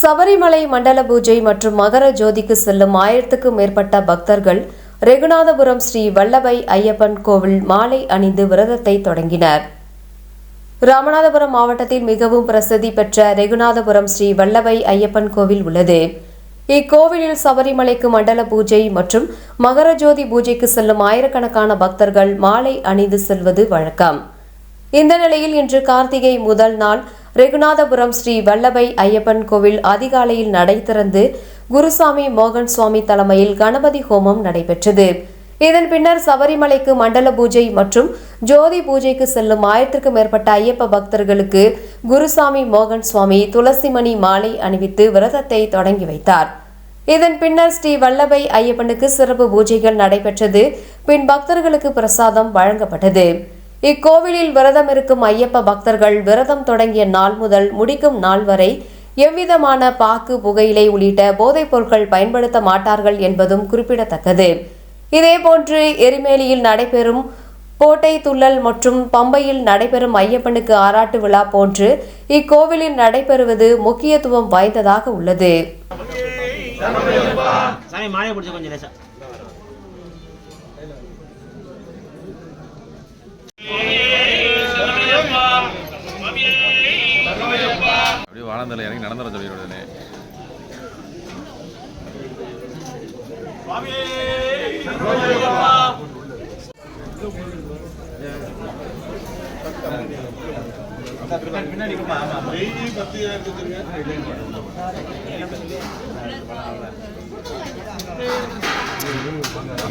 சபரிமலை மண்டல பூஜை மற்றும் மகர ஜோதிக்கு செல்லும் 1000க்கும் மேற்பட்ட பக்தர்கள் ரெகுநாதபுரம் ஸ்ரீ வல்லபை ஐயப்பன் கோவில் மாலை அணிந்து விரதத்தை தொடங்கினர். ராமநாதபுரம் மாவட்டத்தில் மிகவும் பிரசித்தி பெற்ற ரெகுநாதபுரம் ஸ்ரீ வல்லபை ஐயப்பன் கோவில் உள்ளது. இக்கோவிலில் சபரிமலைக்கு மண்டல பூஜை மற்றும் மகர ஜோதி பூஜைக்கு செல்லும் ஆயிரக்கணக்கான பக்தர்கள் மாலை அணிந்து செல்வது வழக்கம். இந்த நிலையில் இன்று கார்த்திகை முதல் நாள் ரெகுநாதபுரம் ஸ்ரீ வல்லபை ஐயப்பன் கோவில் அதிகாலையில் நடை திறந்து குருசாமி மோகன் சுவாமி தலைமையில் கணபதி ஹோமம் நடைபெற்றது. இதன் பின்னர் சபரிமலைக்கு மண்டல பூஜை மற்றும் ஜோதி பூஜைக்கு செல்லும் 1000க்கும் மேற்பட்ட ஐயப்ப பக்தர்களுக்கு குருசாமி மோகன் சுவாமி துளசிமணி மாலை அணிவித்து விரதத்தை தொடங்கி வைத்தார். இதன் பின்னர் ஸ்ரீ வல்லபை ஐயப்பனுக்கு சிறப்பு பூஜைகள் நடைபெற்றது. பின் பக்தர்களுக்கு பிரசாதம் வழங்கப்பட்டது. இக்கோவிலில் விரதம் இருக்கும் ஐயப்ப பக்தர்கள் விரதம் தொடங்கிய நாள் முதல் முடிக்கும் நாள் வரை எவ்விதமான பாக்கு, புகையிலை உள்ளிட்ட போதைப் பொருட்கள் பயன்படுத்த மாட்டார்கள் என்பதும் குறிப்பிடத்தக்கது. இதேபோன்று எரிமேலியில் நடைபெறும் கோட்டை துள்ளல் மற்றும் பம்பையில் நடைபெறும் ஐயப்பனுக்கு ஆராட்டு விழா போன்று இக்கோவிலில் நடைபெறுவது முக்கியத்துவம் வாய்ந்ததாக உள்ளது. அப்படியே வாழந்தல இறங்கி நடந்துற சொல்லிடுறேனே.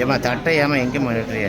ஏமா தட்டை ஏமா எங்கே மாறிடுறிய?